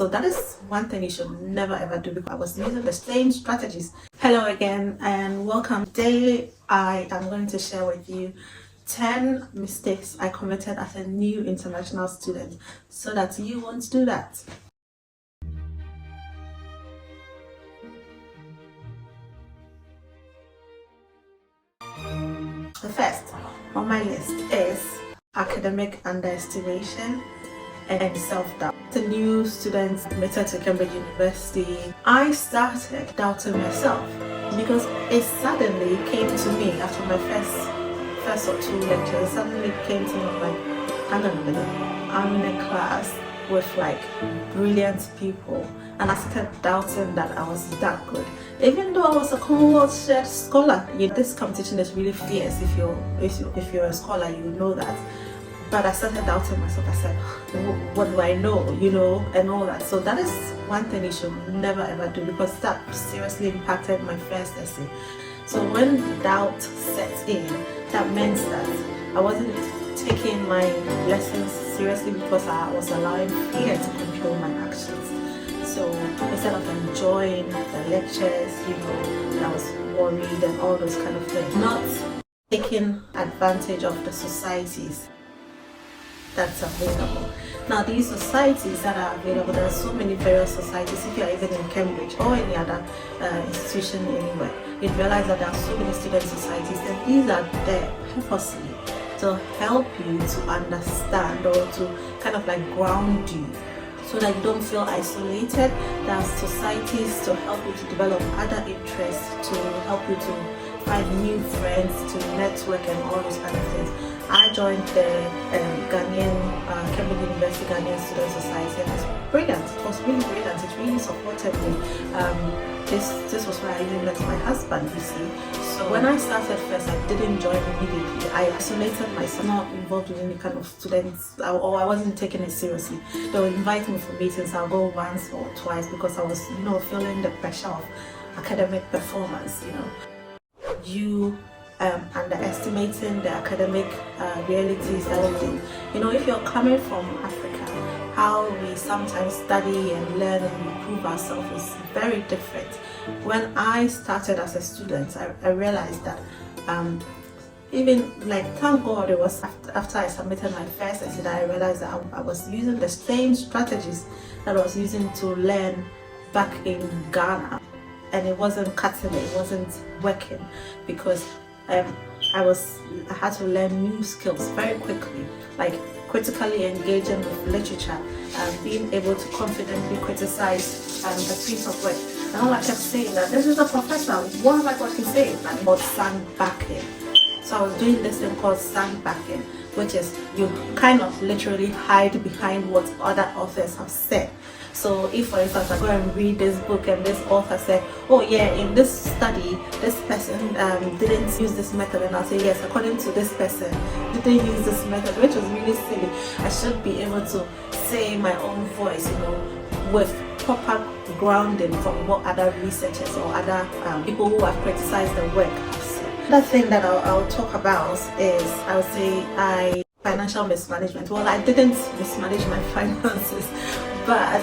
So that is one thing you should never ever do because I was using the same strategies. Hello again and welcome. Today I am going to share with you 10 mistakes I committed as a new international student so that you won't do that. The first on my list is academic underestimation and self-doubt. The new students admitted to Cambridge University, I started doubting myself because it suddenly came to me after my first or two lectures. It suddenly came to me like, hang on a minute, I'm in a class with like brilliant people, and I started doubting that I was that good. Even though I was a Commonwealth shared scholar, this competition is really fierce. If you're a scholar, you know that. But I started doubting myself. I said, what do I know, and all that. So that is one thing you should never ever do because that seriously impacted my first essay. So when doubt sets in, that meant that I wasn't taking my lessons seriously because I was allowing fear to control my actions. So instead of enjoying the lectures, I was worried and all those kind of things. Not taking advantage of the societies that's available. Now these societies that are available, there are so many various societies. If you're even in Cambridge or any other institution anywhere, you'd realize that there are so many student societies and these are there purposely to help you to understand or to kind of like ground you so that you don't feel isolated. There are societies to help you to develop other interests, to help you to find new friends, to network and all those kind of things. I joined the Ghanaian, Cambridge University Ghanaian Student Society and it was brilliant. It was really brilliant. It really supported me. This was where I even met my husband, you see. So when I started first, I didn't join immediately. I isolated myself, not involved in any kind of students, or I wasn't taking it seriously. They would invite me for meetings. I'll go once or twice because I was, feeling the pressure of academic performance, You underestimating the academic realities that we do. If you're coming from Africa, how we sometimes study and learn and improve ourselves is very different. When I started as a student, I realized that even like, thank God it was after I submitted my first essay that I realized that I was using the same strategies that I was using to learn back in Ghana, and it wasn't cutting it wasn't working because I had to learn new skills very quickly, like critically engaging with literature and being able to confidently criticize the piece of work. And all I kept saying that this is a professor, what have I got to say? And called sandbagging. So I was doing this thing called sandbagging, which is you kind of literally hide behind what other authors have said. So if, for instance, I go and read this book and this author said, oh yeah, in this study, this person didn't use this method, and I'll say, yes, according to this person, didn't use this method, which was really silly. I should be able to say my own voice, with proper grounding from what other researchers or other people who have criticized the work have said. Another thing that I'll talk about is, I would say, financial mismanagement. Well, I didn't mismanage my finances, but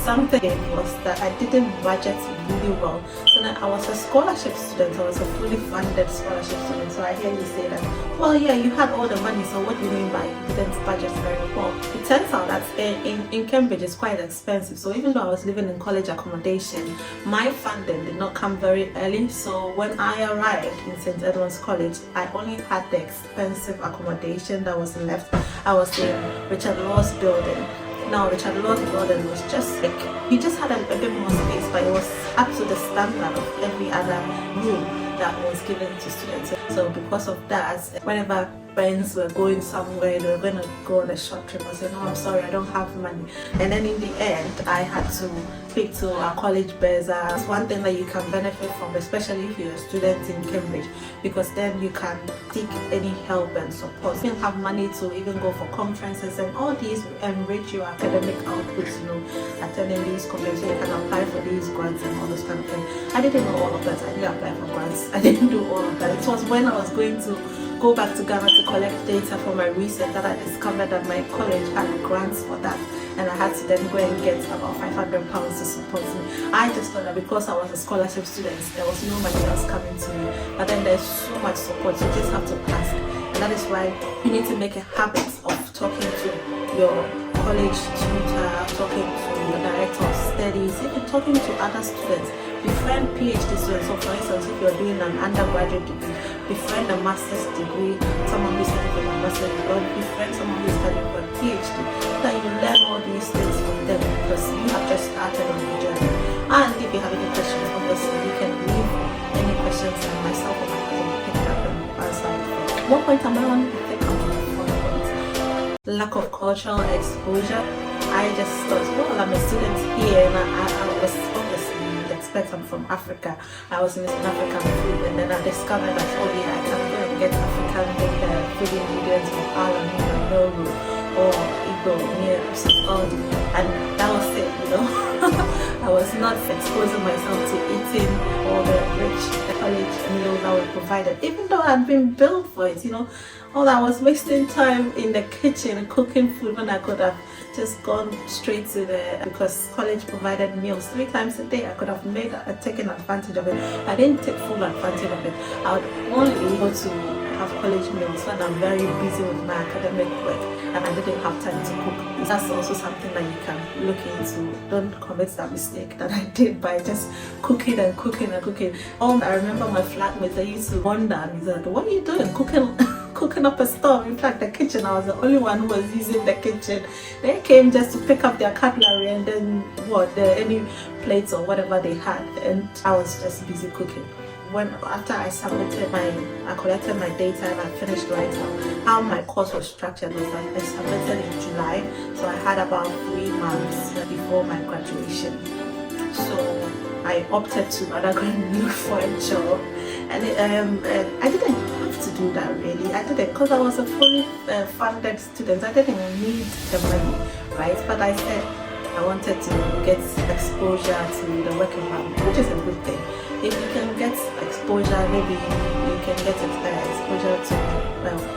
something was that I didn't budget really well. So then I was a scholarship student. I was a fully funded scholarship student. So I hear you say that, well, yeah, you had all the money. So what do you mean by you didn't budget very well? It turns out that in Cambridge it's quite expensive. So even though I was living in college accommodation, my funding did not come very early. So when I arrived in St. Edward's College, I only had the expensive accommodation that was left. I was in Richard Law's building. Now Richard Law's building was just like, you just had a bit more space, but it was up to the standard of every other room that was given to students. So because of that, whenever friends were going somewhere, they were going to go on a short trip, I said, no, I'm sorry, I don't have money. And then in the end, I had to speak to our college bazaar. It's one thing that you can benefit from, especially if you're a student in Cambridge, because then you can seek any help and support. You can have money to even go for conferences, and all these enrich your academic outputs, attending these conferences, you can apply for these grants and all those kind of things. I didn't know all of that. I didn't apply for grants. I didn't do all of that. It was when I was going to go back to Ghana to collect data for my research that I discovered that my college had grants for that. and I had to then go and get about £500 to support me. I just thought that because I was a scholarship student, there was no money else coming to me. But then there's so much support, you just have to ask. And that is why you need to make a habit of talking to your college tutor, talking to your director of studies, even talking to other students. Befriend PhD students. So for instance, if you're doing an undergraduate degree, befriend a master's degree, someone who's studying for a master's degree, or befriend someone who's studying for a PhD, so that you learn all these things from them, because you have just started on your journey. And if you have any questions, obviously you can leave any questions, and myself or my husband will pick it up and answer it. One point I'm on, I think I'm on the 4 points. Lack of cultural exposure. I just thought, well, I'm a student here, and I was obviously expect I'm from Africa. I was missing African food, and then I discovered that, oh yeah, I can go and get African food ingredients from Ireland, Noru, or Igbo near Saudi, and that was it, you know. I was not exposing myself to eating all the rich college meals that were provided, even though I'd been built for it, you know. All I was wasting time in the kitchen cooking food when I could have just gone straight to because college provided meals 3 times a day. I could have taken advantage of it. I didn't take full advantage of it. I would only be able to have college meals when I'm very busy with my academic work and I didn't have time to cook. That's also something that you can look into. Don't commit that mistake that I did by just cooking and cooking and cooking. I remember my flatmates, they used to wonder, and he said, what are you doing cooking up a stove? In fact, the kitchen, I was the only one who was using the kitchen. They came just to pick up their cutlery and then any plates or whatever they had, and I was just busy cooking. After I collected my data and I finished writing, how my course was structured was that I submitted in July, so I had about 3 months before my graduation. So I opted to rather go and look for a job, and I didn't have to do that really. I did it because I was a fully funded student. I didn't need the money, right? But I said I wanted to get exposure to the work environment, which is a good thing. If you can get exposure, maybe you can get exposure to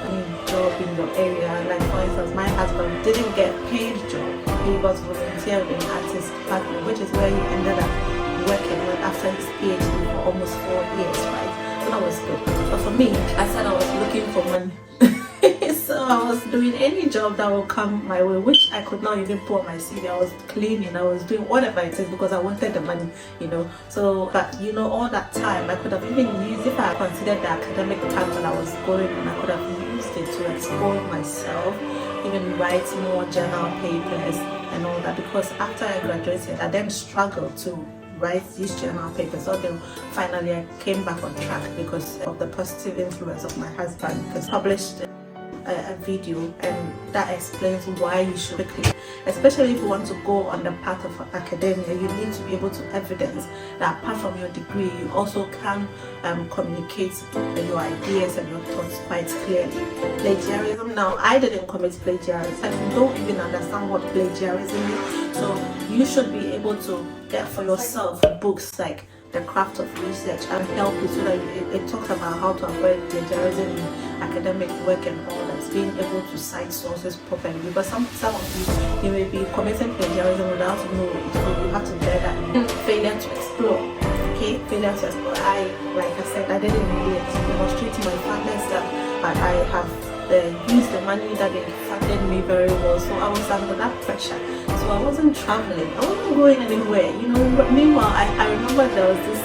any job in your area. Like for instance, my husband didn't get paid job. He was volunteering at his department, which is where he ended up working after his PhD for almost 4 years, right? So that was good. But for me, I said I was looking for money. So I was doing any job that would come my way, which I could not even put on my CV. I was cleaning, I was doing whatever it is because I wanted the money, you know. So, but you know, all that time I could have even used, if I considered the academic time that I was going on, I could have used it to explore myself, even write more journal papers and all that, because after I graduated, I then struggled to write these journal papers. So then finally I came back on track because of the positive influence of my husband, because he published a video and that explains why you should quickly, especially if you want to go on the path of academia, you need to be able to evidence that apart from your degree, you also can communicate your ideas and your thoughts quite clearly. Plagiarism, now I didn't commit plagiarism. I don't even understand what plagiarism is, so you should be able to get for yourself books like The Craft of Research and help you, so that it talks about how to avoid plagiarism in academic work and all that, being able to cite sources properly, because some of you may be committing plagiarism without knowing it, so you have to bear that. Failure to explore. Okay, failure to explore. Like I said, I didn't really demonstrate to my funders that I have used the money that they funded me very well, so I was under that pressure. So I wasn't traveling, I wasn't going anywhere, you know. But meanwhile, I remember there was this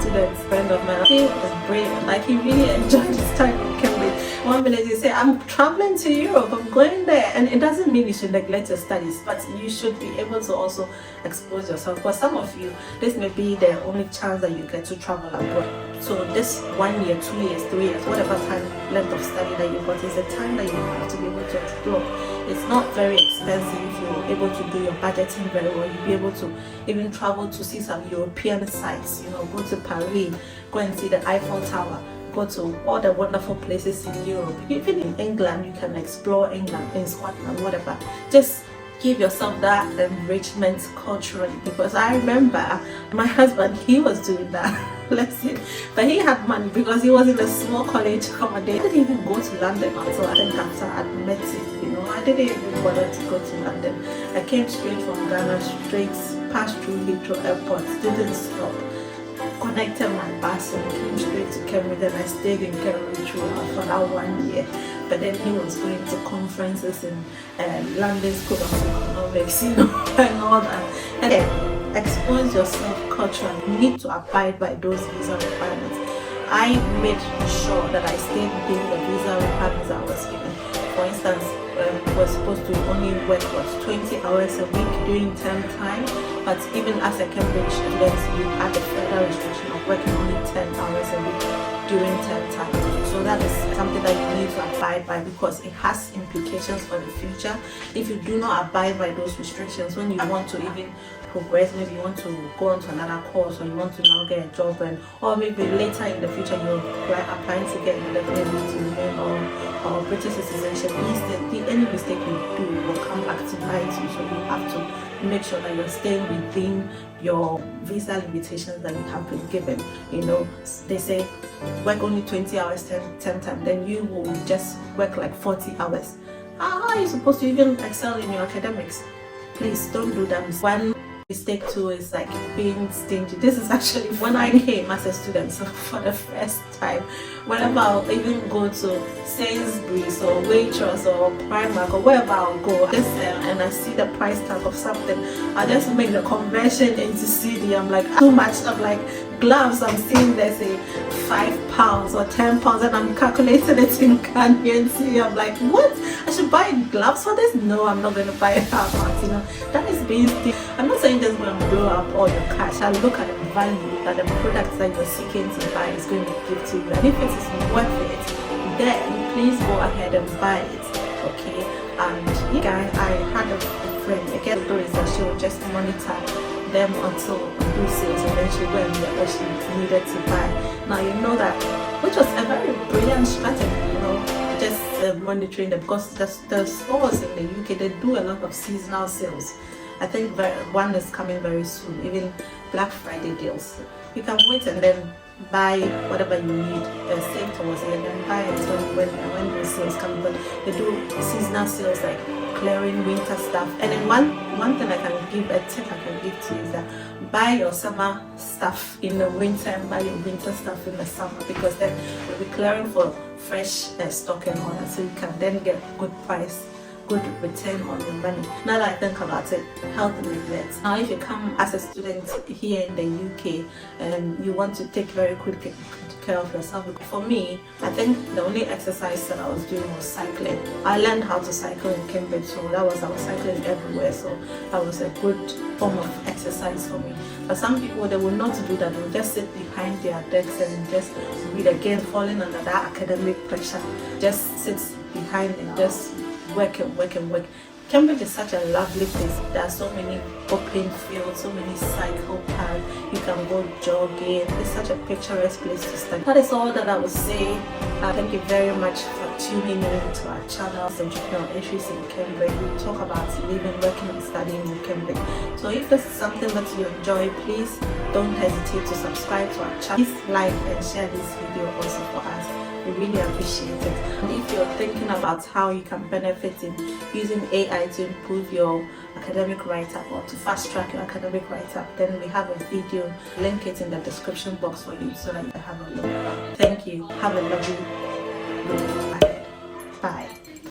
student friend of mine. He was brave, like he really enjoyed his time in Cambridge. One minute he said, I'm traveling to Europe, I'm going there, and it doesn't mean you should neglect your studies, but you should be able to also expose yourself. For some of you, this may be the only chance that you get to travel abroad. So this 1 year, 2 years, 3 years, whatever time length of study that you got is the time that you have to be able to explore. It's not very expensive. If you're able to do your budgeting very well, you'll be able to even travel to see some European sites, you know, go to Paris, go and see the Eiffel Tower, go to all the wonderful places in Europe. Even in England, you can explore England, in Scotland, whatever. Just give yourself that enrichment culturally, because I remember my husband, he was doing that. Bless but he had money because he was in a small college accommodation. I didn't even go to London until I think after I met him, you know. I didn't even bother to go to London. I came straight from Ghana, straight passed through Heathrow Airport, didn't stop, connected my bus and came straight to Cambridge, and I stayed in Cambridge for that 1 year. But then he was going to conferences in London School of Economics, you know, and all that. And then expose yourself culturally. You need to abide by those visa requirements. I made sure that I stayed within the visa requirements I was given. For instance, we're supposed to only work 20 hours a week during term time, but even as a Cambridge student, you had a further restriction of working only 10 hours a week during term time. So that is something that you need to abide by, because it has implications for the future. If you do not abide by those restrictions, when you want to even progress, maybe you want to go on to another course, or you want to now get a job, or maybe later in the future you're applying to get indefinite leave to remain or British citizenship, any mistake you do will come back to bite you. So you have to make sure that you're staying within your visa limitations that you have been given. You know, they say work only 20 hours 10 time, then you will just work like 40 hours. How are you supposed to even excel in your academics? Please don't do that. One mistake too is like being stingy. This is actually when I came as a student, so for the first time, whenever I'll even go to Sainsbury's or Waitrose or Primark or wherever I'll go, and I see the price tag of something, I just make the conversion into CD. I'm like, too much of like gloves, I'm seeing there's a £5 or £10, and I'm calculating it in currency. I'm like, what? I should buy gloves for this? No, I'm not going to buy it that much. You know, that is being stingy. I'm not saying just going to blow up all your cash. I look at the value that the products that you're seeking to buy is going to give to you, and if it is worth it, then please go ahead and buy it. Okay. And yeah, I had a friend, again, is that she would just monitor them until do sales, and then she went there what she needed to buy. Now you know that, which was a very brilliant strategy, you know, just monitoring them, because the stores in the UK, they do a lot of seasonal sales. I think one is coming very soon, even Black Friday deals. You can wait and then buy whatever you need, save towards it, and then buy it when the sales come. But they do seasonal sales like clearing winter stuff. And then one thing I can give, a tip I can give to you, is that buy your summer stuff in the winter and buy your winter stuff in the summer, because then you'll be clearing for fresh stock and all that, so you can then get good price, good return on your money. Now that I think about it, health regrets. Now if you come as a student here in the UK and you want to take very good care of yourself, for me, I think the only exercise that I was doing was cycling. I learned how to cycle in Cambridge, so I was cycling everywhere, so that was a good form of exercise for me. But some people, they will not do that. They will just sit behind their desks and just read, again falling under that academic pressure. Just sit behind and just work and work and work. Cambridge is such a lovely place. There are so many open fields, so many cycle paths. You can go jogging. It's such a picturesque place to study. That is all that I would say. Thank you very much for tuning in to our channel, Entrepreneurial Entries in Cambridge. We talk about living, working and studying in Cambridge. So if this is something that you enjoy, please don't hesitate to subscribe to our channel. Please like and share this video also for us. We really appreciate it. And if you're thinking about how you can benefit in using AI to improve your academic write-up or to fast-track your academic write-up, then we have a video, link it in the description box for you so that you can have a look. Thank you. Have a lovely day. Bye.